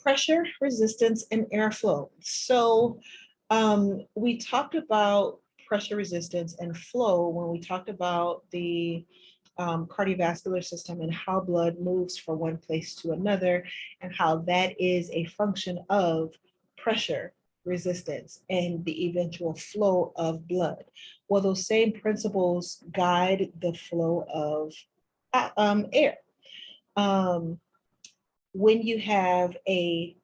Pressure, resistance, and airflow. So we talked about pressure resistance and flow when we talked about the cardiovascular system and how blood moves from one place to another, and how that is a function of pressure, resistance, and the eventual flow of blood. Well, those same principles guide the flow of air. When you have a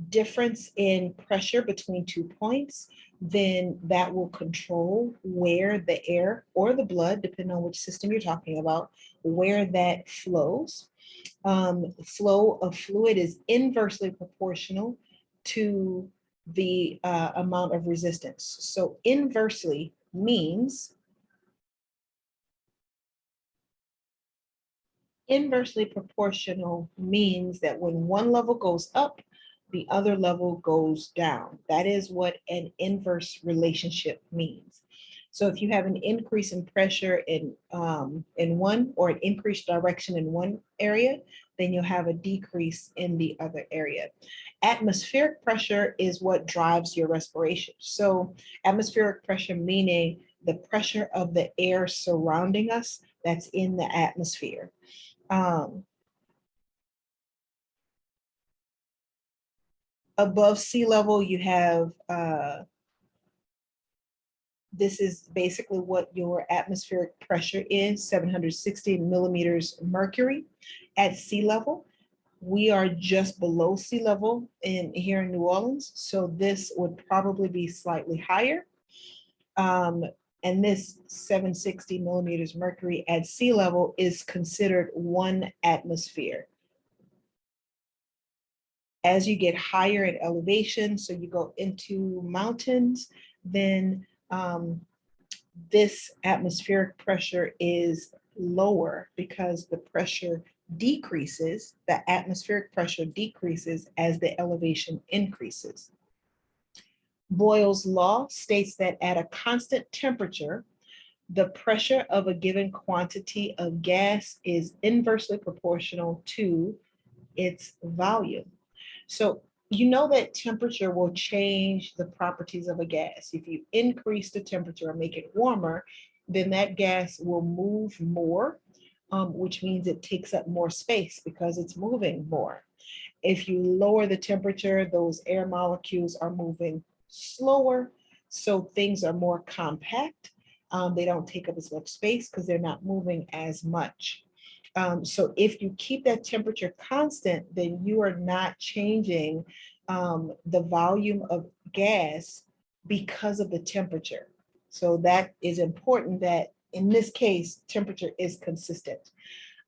difference in pressure between 2 points, then that will control where the air or the blood, depending on which system you're talking about, where that flows. Flow of fluid is inversely proportional to the amount of resistance. So inversely means inversely proportional means that when one level goes up, the other level goes down. That is what an inverse relationship means. So if you have an increase in pressure in one, or an increased direction in one area, then you'll have a decrease in the other area. Atmospheric pressure is what drives your respiration. So atmospheric pressure meaning the pressure of the air surrounding us that's in the atmosphere. Above sea level, you have, this is basically what your atmospheric pressure is, 760 millimeters mercury. At sea level, we are just below sea level here in New Orleans, so this would probably be slightly higher. And this 760 millimeters mercury at sea level is considered 1 atmosphere. As you get higher in elevation, so you go into mountains, then this atmospheric pressure is lower because the pressure decreases, the atmospheric pressure decreases as the elevation increases. Boyle's law states that at a constant temperature, the pressure of a given quantity of gas is inversely proportional to its volume. So you know that temperature will change the properties of a gas. If you increase the temperature or make it warmer, then that gas will move more, which means it takes up more space because it's moving more. If you lower the temperature, those air molecules are moving slower, so things are more compact. They don't take up as much space because they're not moving as much. So if you keep that temperature constant, then you are not changing the volume of gas because of the temperature. So that is important, that in this case, temperature is consistent.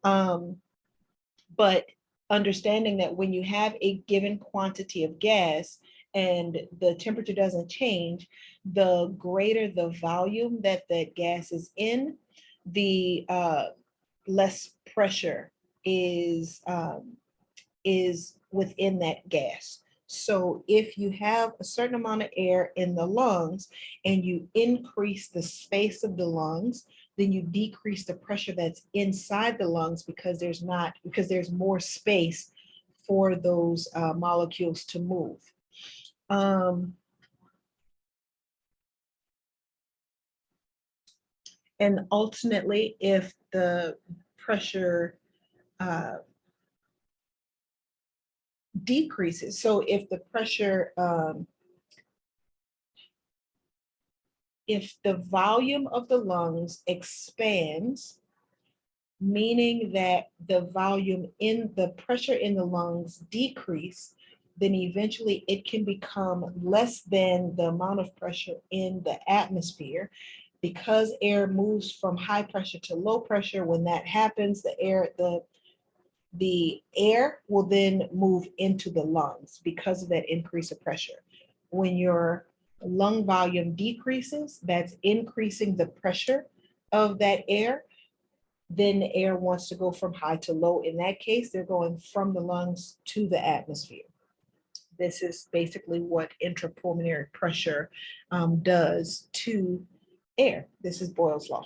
But understanding that when you have a given quantity of gas and the temperature doesn't change, the greater the volume that that gas is in, the less pressure is within that gas. So if you have a certain amount of air in the lungs and you increase the space of the lungs, then you decrease the pressure that's inside the lungs because there's more space for those molecules to move. And ultimately, if the pressure decreases, so if the pressure, if the volume of the lungs expands, meaning that the volume in the pressure in the lungs decrease, then eventually it can become less than the amount of pressure in the atmosphere. Because air moves from high pressure to low pressure, when that happens, the air will then move into the lungs because of that increase of pressure. When your lung volume decreases, that's increasing the pressure of that air. Then the air wants to go from high to low. In that case, they're going from the lungs to the atmosphere. This is basically what intrapulmonary pressure does to air. This is Boyle's law.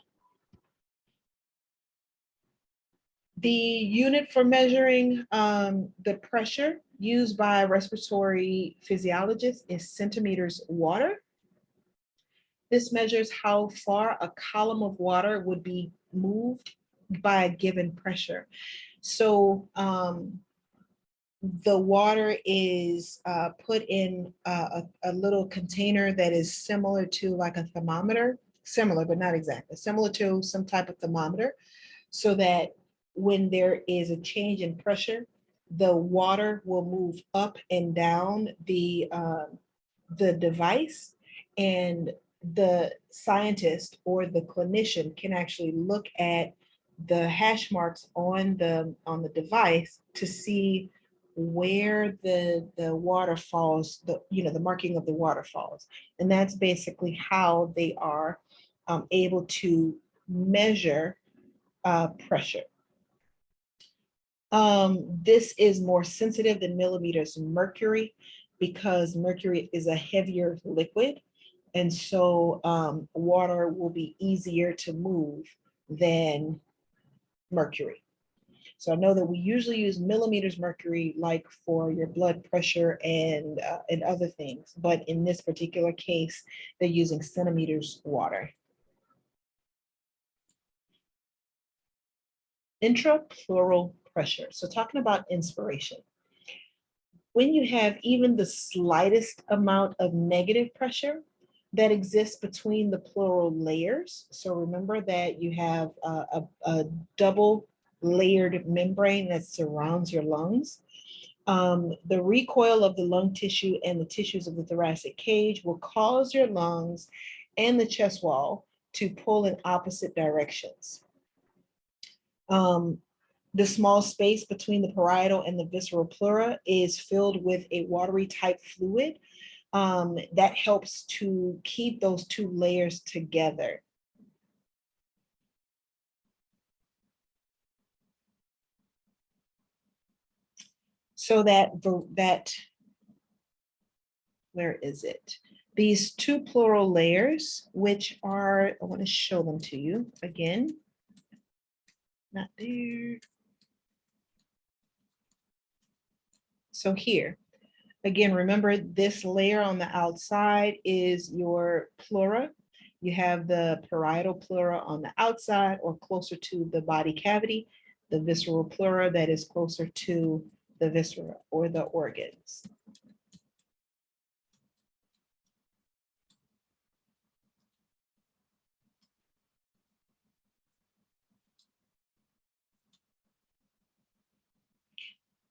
The unit for measuring the pressure used by respiratory physiologists is centimeters water. This measures how far a column of water would be moved by a given pressure. So the water is put in a little container that is similar to like a thermometer, similar, but not exactly, similar to some type of thermometer, so that when there is a change in pressure, the water will move up and down the device, and the scientist or the clinician can actually look at the hash marks on the device to see where the water falls, the marking of the water falls. And that's basically how they are able to measure pressure. This is more sensitive than millimeters mercury because mercury is a heavier liquid. And so water will be easier to move than mercury. So I know that we usually use millimeters mercury like for your blood pressure and other things, but in this particular case, they're using centimeters water. Intrapleural pressure. So talking about inspiration. When you have even the slightest amount of negative pressure that exists between the pleural layers. So remember that you have a double layered membrane that surrounds your lungs. The recoil of the lung tissue and the tissues of the thoracic cage will cause your lungs and the chest wall to pull in opposite directions. The small space between the parietal and the visceral pleura is filled with a watery type fluid that helps to keep those two layers together. So where is it? These two pleural layers, which are, I want to show them to you again. Not there. So here, again, remember this layer on the outside is your pleura. You have the parietal pleura on the outside or closer to the body cavity, the visceral pleura that is closer to the viscera or the organs.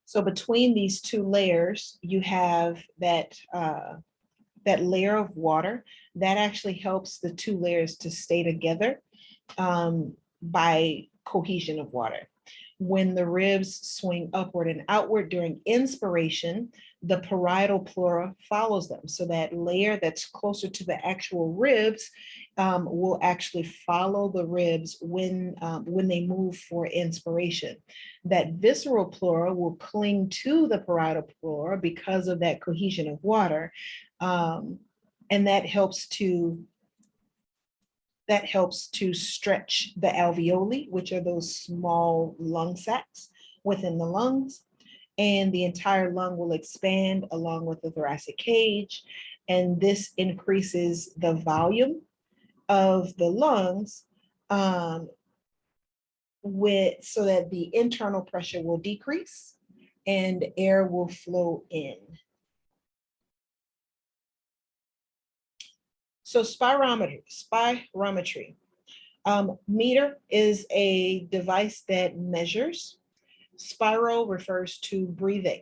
So between these two layers, you have that layer of water that actually helps the two layers to stay together by cohesion of water. When the ribs swing upward and outward during inspiration, the parietal pleura follows them. So that layer that's closer to the actual ribs will actually follow the ribs when they move for inspiration. That visceral pleura will cling to the parietal pleura because of that cohesion of water. And that helps to stretch the alveoli, which are those small lung sacs within the lungs. And the entire lung will expand along with the thoracic cage. And this increases the volume of the lungs so that the internal pressure will decrease and air will flow in. So spirometry. Meter is a device that measures. Spiro refers to breathing.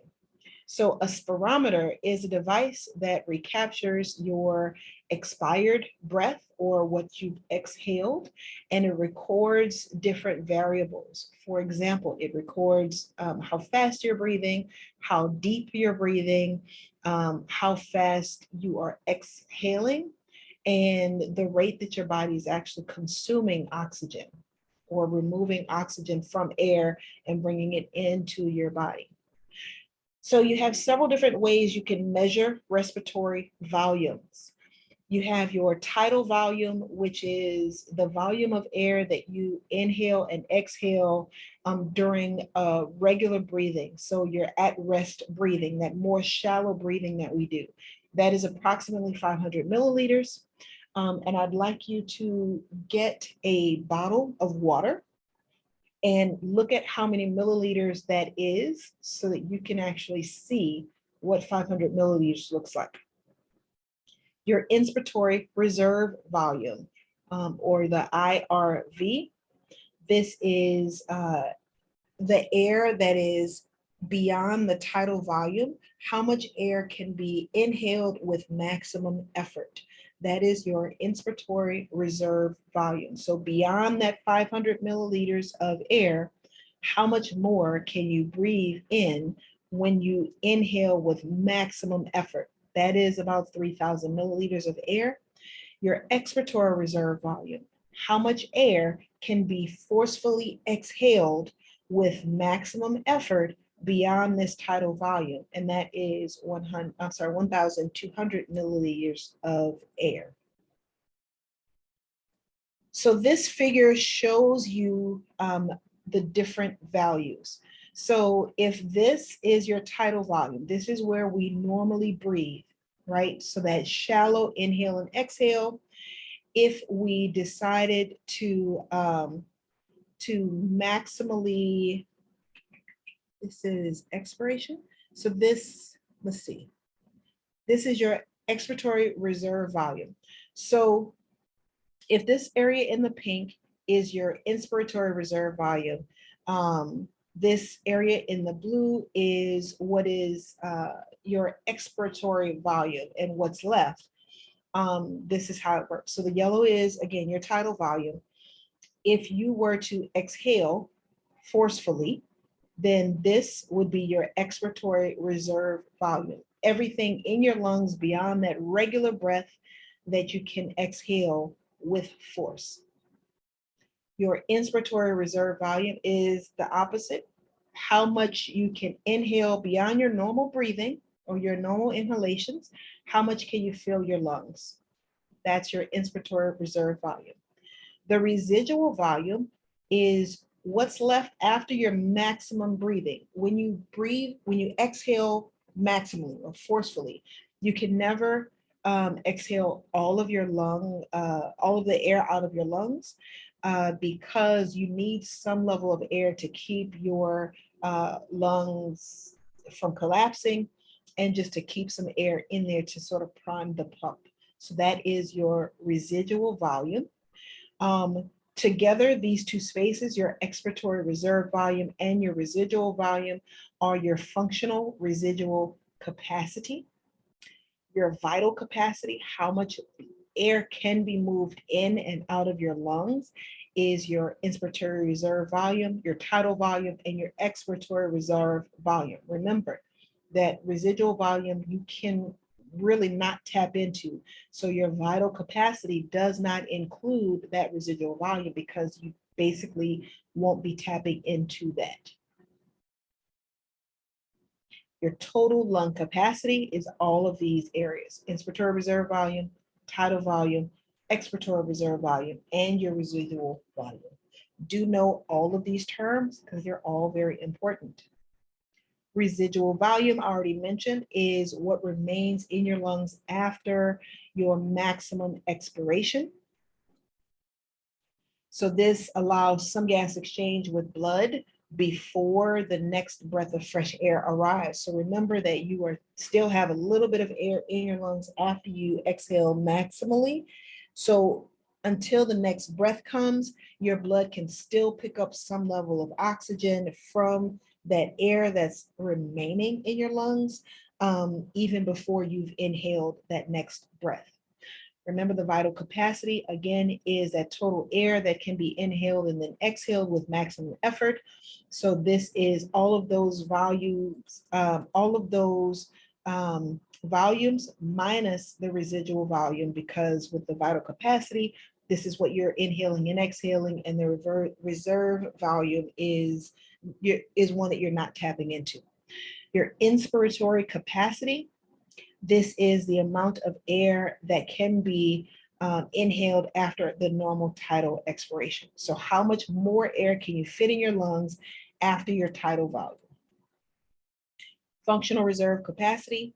So a spirometer is a device that recaptures your expired breath or what you've exhaled, and it records different variables. For example, it records how fast you're breathing, how deep you're breathing, how fast you are exhaling, and the rate that your body is actually consuming oxygen or removing oxygen from air and bringing it into your body. So you have several different ways you can measure respiratory volumes. You have your tidal volume, which is the volume of air that you inhale and exhale during regular breathing. So you're at rest breathing, that more shallow breathing that we do. That is approximately 500 milliliters. And I'd like you to get a bottle of water and look at how many milliliters that is so that you can actually see what 500 milliliters looks like. Your inspiratory reserve volume, or the IRV. This is the air that is beyond the tidal volume, how much air can be inhaled with maximum effort. That is your inspiratory reserve volume. So beyond that 500 milliliters of air, how much more can you breathe in when you inhale with maximum effort? That is about 3,000 milliliters of air. Your expiratory reserve volume, how much air can be forcefully exhaled with maximum effort beyond this tidal volume, and that is 1,200 milliliters of air. So this figure shows you the different values. So if this is your tidal volume, this is where we normally breathe, right? So that shallow inhale and exhale. If we decided to maximally, this is expiration. So this, let's see, this is your expiratory reserve volume. So if this area in the pink is your inspiratory reserve volume, this area in the blue is what is your expiratory volume, and what's left, this is how it works. So the yellow is, again, your tidal volume. If you were to exhale forcefully, then this would be your expiratory reserve volume. Everything in your lungs beyond that regular breath that you can exhale with force. Your inspiratory reserve volume is the opposite. How much you can inhale beyond your normal breathing or your normal inhalations. How much can you fill your lungs? That's your inspiratory reserve volume. The residual volume is what's left after your maximum breathing. When you breathe, when you exhale maximally or forcefully, you can never exhale all of your all of the air out of your lungs, because you need some level of air to keep your lungs from collapsing, and just to keep some air in there to sort of prime the pump. So that is your residual volume. Together, these two spaces, your expiratory reserve volume and your residual volume, are your functional residual capacity. Your vital capacity, how much air can be moved in and out of your lungs, is your inspiratory reserve volume, your tidal volume, and your expiratory reserve volume. Remember that residual volume you can really not tap into. So your vital capacity does not include that residual volume, because you basically won't be tapping into that. Your total lung capacity is all of these areas: inspiratory reserve volume, tidal volume, expiratory reserve volume, and your residual volume. Do know all of these terms because they're all very important. Residual volume, I already mentioned, is what remains in your lungs after your maximum expiration. So this allows some gas exchange with blood before the next breath of fresh air arrives. So remember that you still have a little bit of air in your lungs after you exhale maximally. So until the next breath comes, your blood can still pick up some level of oxygen from that air that's remaining in your lungs, even before you've inhaled that next breath. Remember, the vital capacity, again, is that total air that can be inhaled and then exhaled with maximum effort. So this is all of those volumes, volumes minus the residual volume, because with the vital capacity, this is what you're inhaling and exhaling, and the reserve volume is one that you're not tapping into. Your inspiratory capacity This is the amount of air that can be inhaled after the normal tidal expiration. So how much more air can you fit in your lungs after your tidal volume? Functional reserve capacity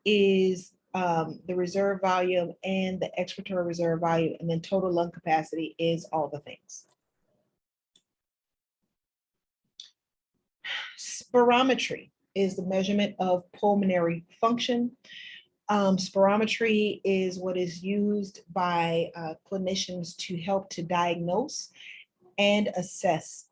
is the reserve volume and the expiratory reserve volume, and then total lung capacity is all the things. Spirometry is the measurement of pulmonary function. Spirometry is what is used by clinicians to help to diagnose and assess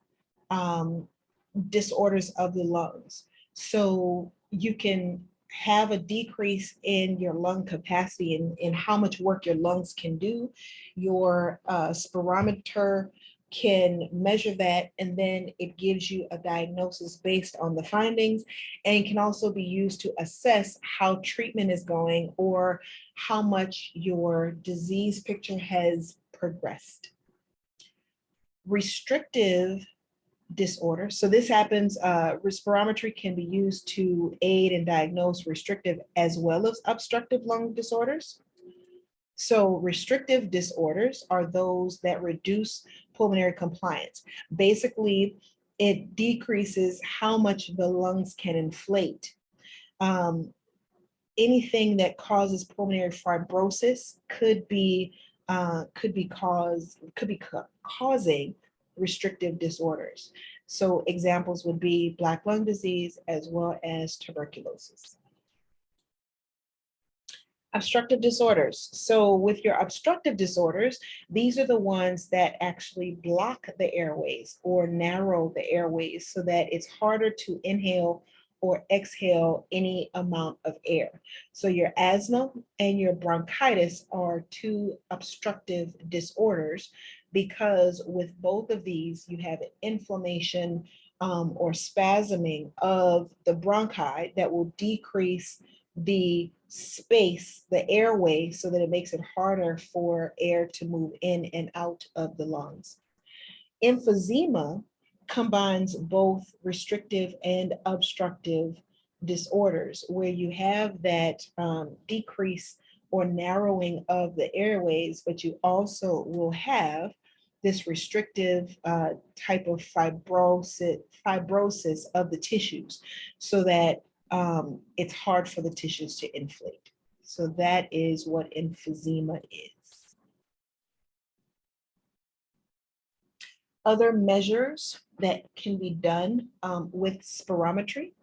disorders of the lungs. So you can have a decrease in your lung capacity and in how much work your lungs can do. Your spirometer can measure that, and then it gives you a diagnosis based on the findings, and can also be used to assess how treatment is going or how much your disease picture has progressed. Restrictive disorder. So this happens, respirometry can be used to aid and diagnose restrictive as well as obstructive lung disorders. So restrictive disorders are those that reduce pulmonary compliance. Basically, it decreases how much the lungs can inflate. Anything that causes pulmonary fibrosis could be causing restrictive disorders. So examples would be black lung disease as well as tuberculosis. Obstructive disorders. So with your obstructive disorders, these are the ones that actually block the airways or narrow the airways so that it's harder to inhale or exhale any amount of air. So your asthma and your bronchitis are two obstructive disorders because with both of these, you have inflammation or spasming of the bronchi that will decrease the space, the airway, so that it makes it harder for air to move in and out of the lungs. Emphysema combines both restrictive and obstructive disorders, where you have that decrease or narrowing of the airways, but you also will have this restrictive type of fibrosis of the tissues, so that it's hard for the tissues to inflate. So that is what emphysema is. Other measures that can be done with spirometry,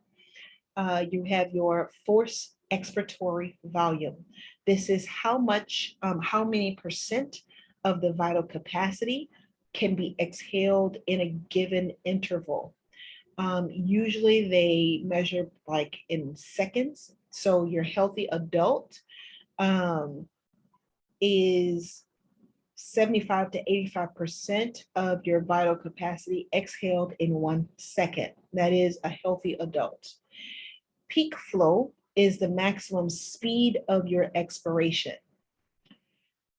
you have your forced expiratory volume. This is how many percent of the vital capacity can be exhaled in a given interval. Usually they measure like in seconds. So your healthy adult is 75 to 85% of your vital capacity exhaled in 1 second. That is a healthy adult. Peak flow is the maximum speed of your expiration.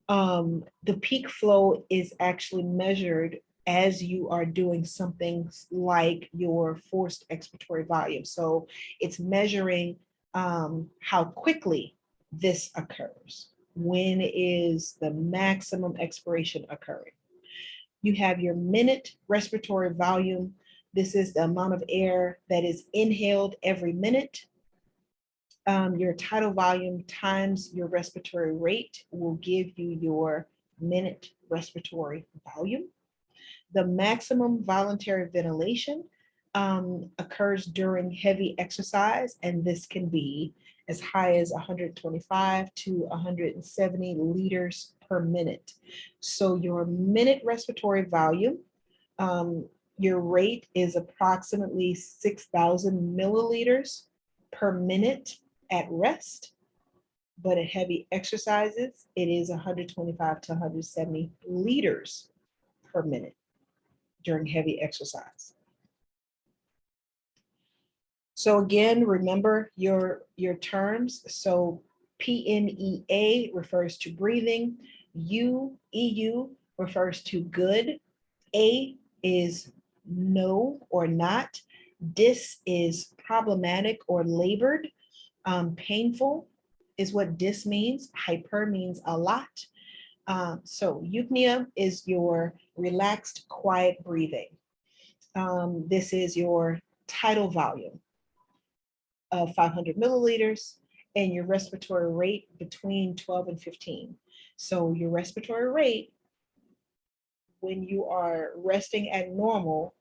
The peak flow is actually measured as you are doing something like your forced expiratory volume. So it's measuring how quickly this occurs. When is the maximum expiration occurring? You have your minute respiratory volume. This is the amount of air that is inhaled every minute. Your tidal volume times your respiratory rate will give you your minute respiratory volume. The maximum voluntary ventilation occurs during heavy exercise, and this can be as high as 125 to 170 liters per minute. So your minute respiratory volume, your rate is approximately 6,000 milliliters per minute at rest, but at heavy exercises, it is 125 to 170 liters per minute during heavy exercise. So again, remember your terms. So PNEA refers to breathing, EU refers to good, A is no or not, dis is problematic or labored, painful, is what dis means. Hyper means a lot. So eupnea is your relaxed, quiet breathing. This is your tidal volume of 500 milliliters and your respiratory rate between 12 and 15. So your respiratory rate, when you are resting at normal,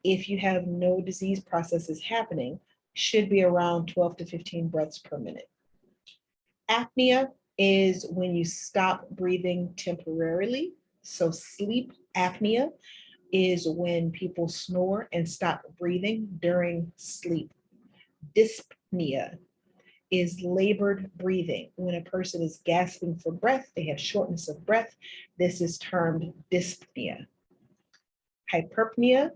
if you have no disease processes happening, should be around 12 to 15 breaths per minute. Apnea is when you stop breathing temporarily. So sleep apnea is when people snore and stop breathing during sleep. Dyspnea is labored breathing. When a person is gasping for breath, they have shortness of breath. This is termed dyspnea. Hyperpnea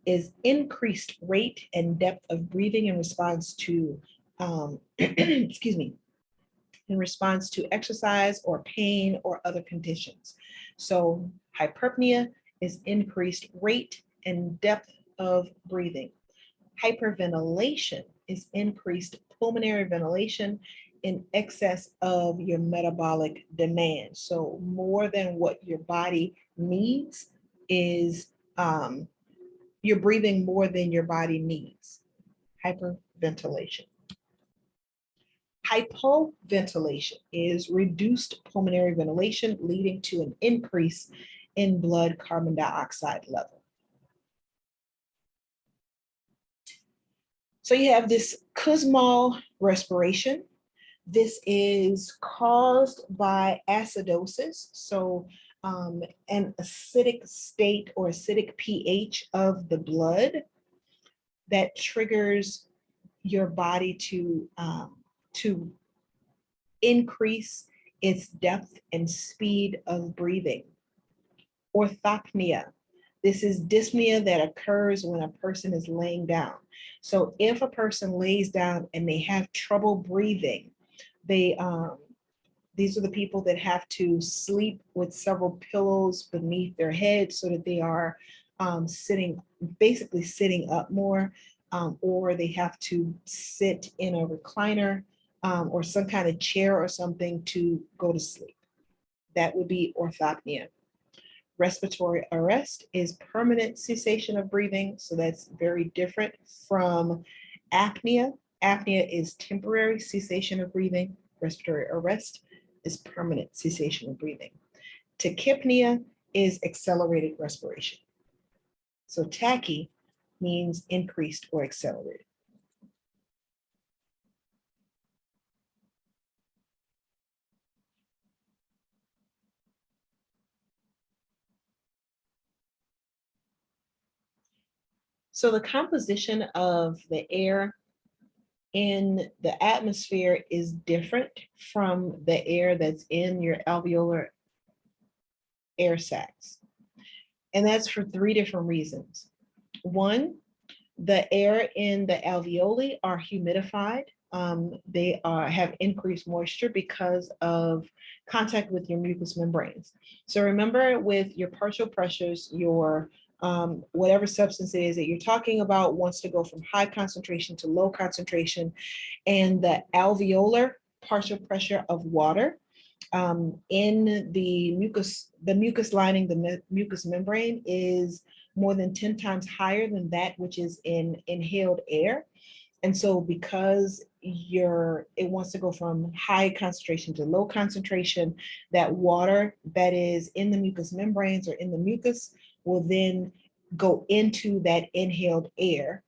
is increased rate and depth of breathing in response to, excuse me, in response to exercise or pain or other conditions. So hyperpnea is increased rate and depth of breathing. Hyperventilation is increased pulmonary ventilation in excess of your metabolic demand. So more than what your body needs is, you're breathing more than your body needs. Hyperventilation. Hypoventilation is reduced pulmonary ventilation, leading to an increase in blood carbon dioxide level. So you have this Kussmaul respiration. This is caused by acidosis. So an acidic state or acidic pH of the blood that triggers your body to increase its depth and speed of breathing. Orthopnea. This is dyspnea that occurs when a person is laying down. So if a person lays down and they have trouble breathing, these are the people that have to sleep with several pillows beneath their head so that they are basically sitting up more, or they have to sit in a recliner or some kind of chair or something to go to sleep. That would be orthopnea. Respiratory arrest is permanent cessation of breathing. So that's very different from apnea. Apnea is temporary cessation of breathing. Respiratory arrest is permanent cessation of breathing. Tachypnea is accelerated respiration. So tachy means increased or accelerated. So the composition of the air in the atmosphere is different from the air that's in your alveolar air sacs. And that's for three different reasons. One, the air in the alveoli are humidified. They have increased moisture because of contact with your mucous membranes. So remember, with your partial pressures, your whatever substance it is that you're talking about wants to go from high concentration to low concentration, and the alveolar partial pressure of water in the mucus lining, the mucous membrane is more than 10 times higher than that which is in inhaled air. And so because it wants to go from high concentration to low concentration, that water that is in the mucous membranes or in the mucus will then go into that inhaled air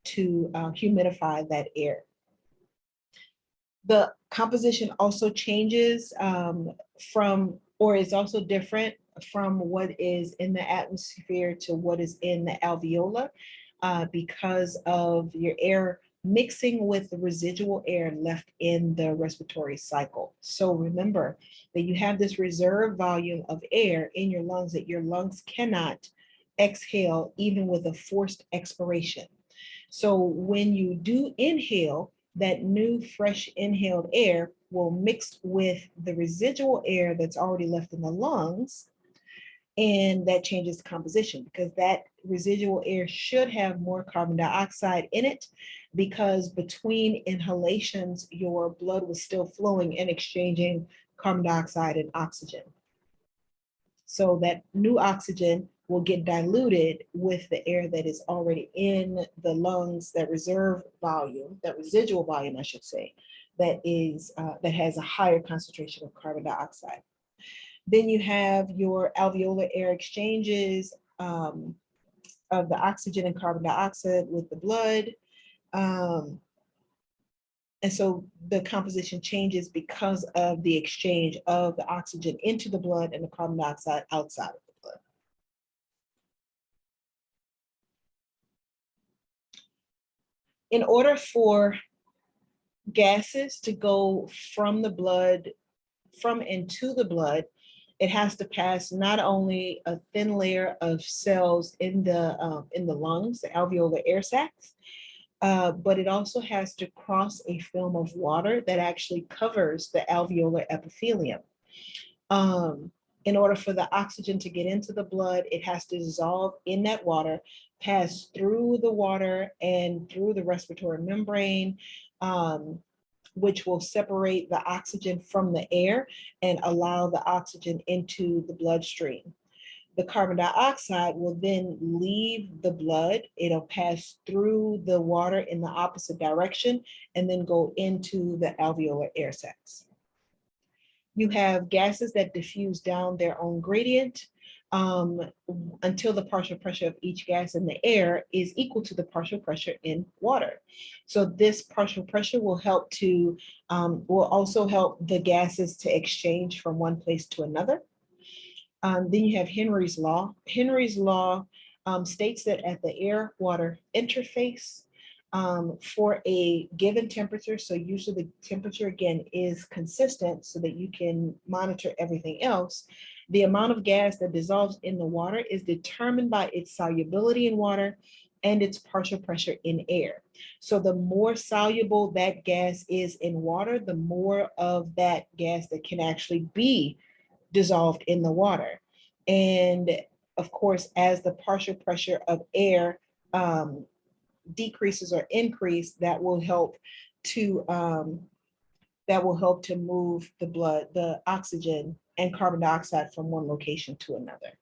to humidify that air. The composition also changes or is also different from what is in the atmosphere to what is in the alveola because of your air mixing with the residual air left in the respiratory cycle. So remember that you have this reserve volume of air in your lungs that your lungs cannot exhale even with a forced expiration. So when you do inhale, that new fresh inhaled air will mix with the residual air that's already left in the lungs, And that changes the composition because that residual air should have more carbon dioxide in it, because between inhalations, your blood was still flowing and exchanging carbon dioxide and oxygen. So that new oxygen will get diluted with the air that is already in the lungs, that reserve volume, that residual volume, I should say, that has a higher concentration of carbon dioxide. Then you have your alveolar air exchanges of the oxygen and carbon dioxide with the blood. And so the composition changes because of the exchange of the oxygen into the blood and the carbon dioxide outside of the blood. In order for gases to go from the blood, from into the blood, it has to pass not only a thin layer of cells in the lungs, the alveolar air sacs, but it also has to cross a film of water that actually covers the alveolar epithelium. In order for the oxygen to get into the blood, it has to dissolve in that water, pass through the water and through the respiratory membrane, which will separate the oxygen from the air and allow the oxygen into the bloodstream. The carbon dioxide will then leave the blood. It'll pass through the water in the opposite direction and then go into the alveolar air sacs. You have gases that diffuse down their own gradient until the partial pressure of each gas in the air is equal to the partial pressure in water. So this partial pressure will also help the gases to exchange from one place to another. Then you have Henry's law. Henry's law states that at the air-water interface, for a given temperature, so usually the temperature again is consistent so that you can monitor everything else, the amount of gas that dissolves in the water is determined by its solubility in water and its partial pressure in air. So the more soluble that gas is in water, the more of that gas that can actually be dissolved in the water. And of course, as the partial pressure of air decreases or increase, that will help to move the oxygen and carbon dioxide from one location to another.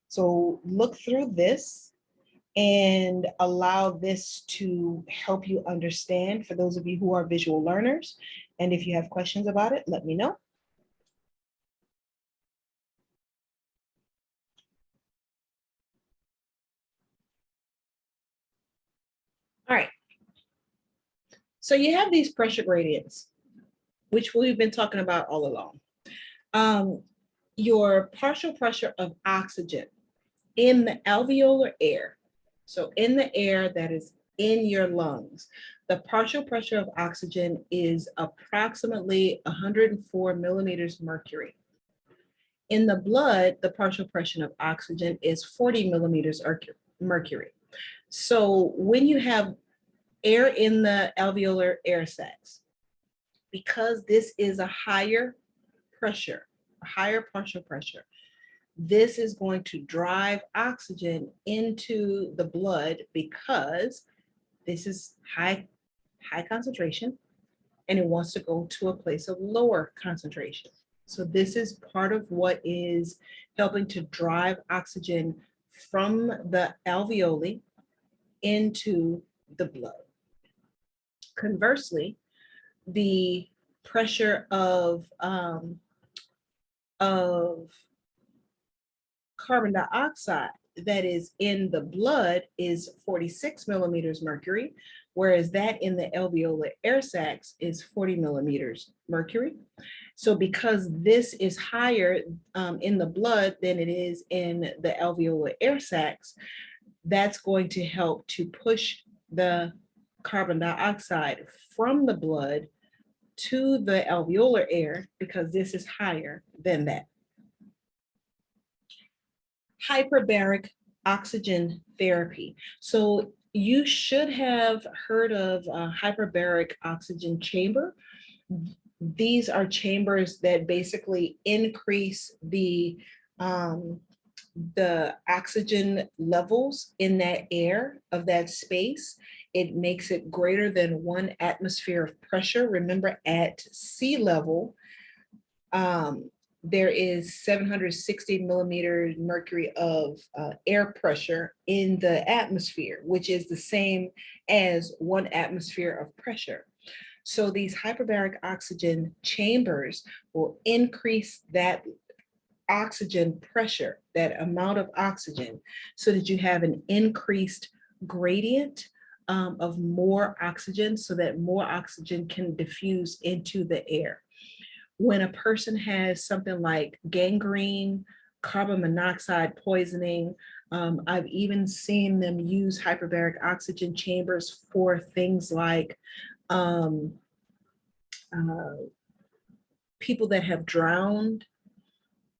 So look through this and allow this to help you understand, for those of you who are visual learners. And if you have questions about it, let me know. All right. So you have these pressure gradients, which we've been talking about all along. Your partial pressure of oxygen in the alveolar air, so in the air that is in your lungs, the partial pressure of oxygen is approximately 104 millimeters mercury. In the blood, the partial pressure of oxygen is 40 millimeters mercury. So when you have air in the alveolar air sacs, because this is a higher pressure, a higher partial pressure, this is going to drive oxygen into the blood because this is high concentration and it wants to go to a place of lower concentration. So this is part of what is helping to drive oxygen from the alveoli into the blood. Conversely, the pressure of carbon dioxide that is in the blood is 46 millimeters mercury, whereas that in the alveolar air sacs is 40 millimeters mercury. So because this is higher in the blood than it is in the alveolar air sacs, that's going to help to push the carbon dioxide from the blood to the alveolar air because this is higher than that. Hyperbaric oxygen therapy. So you should have heard of a hyperbaric oxygen chamber. These are chambers that basically increase the oxygen levels in that air of that space. It makes it greater than 1 atmosphere of pressure. Remember, at sea level, there is 760 millimeters mercury of air pressure in the atmosphere, which is the same as 1 atmosphere of pressure. So these hyperbaric oxygen chambers will increase that oxygen pressure, that amount of oxygen, so that you have an increased gradient of more oxygen, so that more oxygen can diffuse into the air. When a person has something like gangrene, carbon monoxide poisoning, I've even seen them use hyperbaric oxygen chambers for things like people that have drowned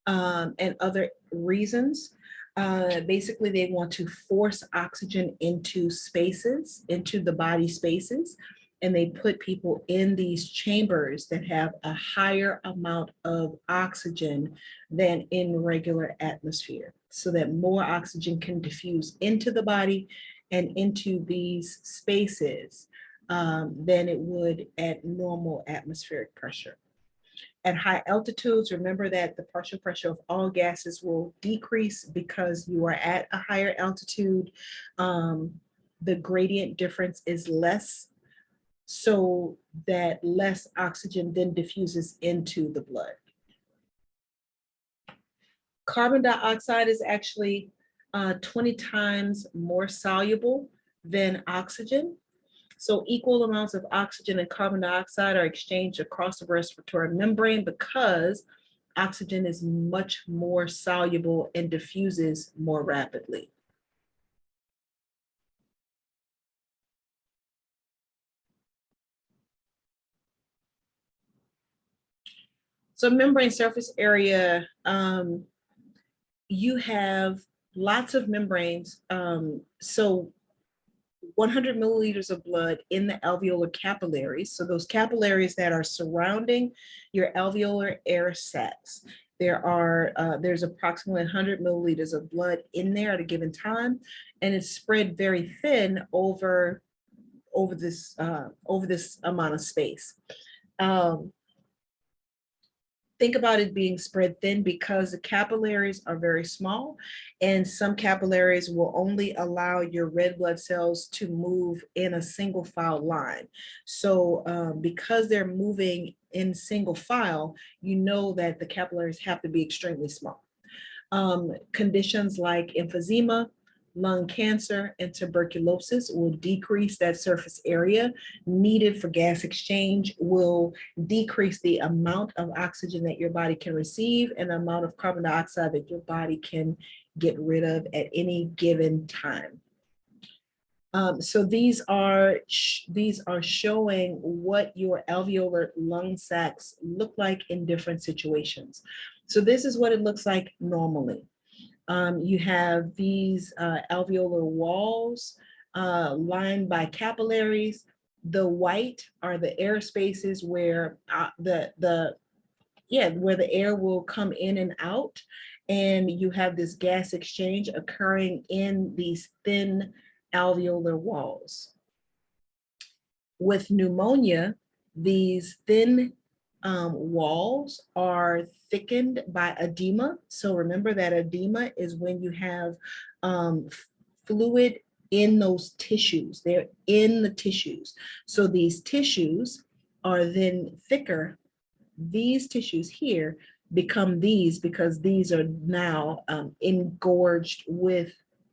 and other reasons. Basically, they want to force oxygen into spaces, into the body spaces, and they put people in these chambers that have a higher amount of oxygen than in regular atmosphere, so that more oxygen can diffuse into the body and into these spaces than it would at normal atmospheric pressure. At high altitudes, remember that the partial pressure of all gases will decrease because you are at a higher altitude. The gradient difference is less, so that less oxygen then diffuses into the blood. Carbon dioxide is actually 20 times more soluble than oxygen. So equal amounts of oxygen and carbon dioxide are exchanged across the respiratory membrane because oxygen is much more soluble and diffuses more rapidly. So membrane surface area, you have lots of membranes. So 100 milliliters of blood in the alveolar capillaries. So those capillaries that are surrounding your alveolar air sacs. There's approximately 100 milliliters of blood in there at a given time, and it's spread very thin over this amount of space. Think about it being spread thin because the capillaries are very small, and some capillaries will only allow your red blood cells to move in a single file line. So because they're moving in single file, you know that the capillaries have to be extremely small. Conditions like emphysema, lung cancer, and tuberculosis will decrease that surface area needed for gas exchange, will decrease the amount of oxygen that your body can receive and the amount of carbon dioxide that your body can get rid of at any given time. So these are showing what your alveolar lung sacs look like in different situations. So this is what it looks like normally. You have these alveolar walls lined by capillaries. The white are the air spaces where where the air will come in and out, and you have this gas exchange occurring in these thin alveolar walls. With pneumonia, these thin walls are thickened by edema. So remember that edema is when you have fluid in those tissues. They're in the tissues. So these tissues are then thicker. These tissues here become these because these are now engorged with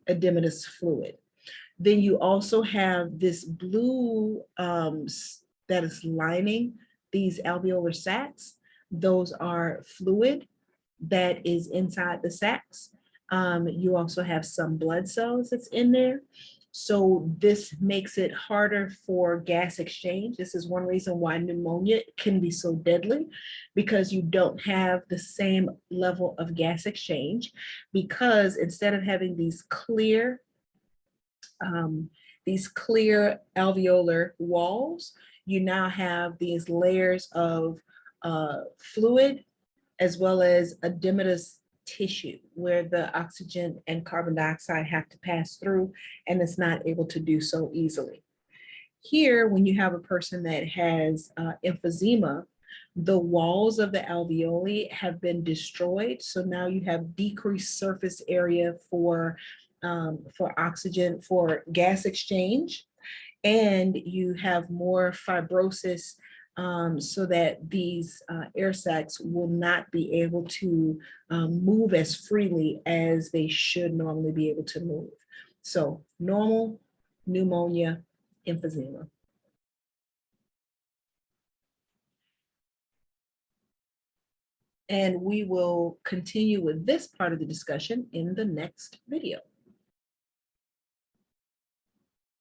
edematous fluid. Then you also have this blue that is lining these alveolar sacs. Those are fluid that is inside the sacs. You also have some blood cells that's in there. So this makes it harder for gas exchange. This is one reason why pneumonia can be so deadly, because you don't have the same level of gas exchange, because instead of having these clear alveolar walls, you now have these layers of fluid as well as edematous tissue where the oxygen and carbon dioxide have to pass through and it's not able to do so easily. Here, when you have a person that has emphysema, the walls of the alveoli have been destroyed. So now you have decreased surface area for oxygen, for gas exchange, and you have more fibrosis so that these air sacs will not be able to move as freely as they should normally be able to move. So normal, pneumonia, emphysema. And we will continue with this part of the discussion in the next video.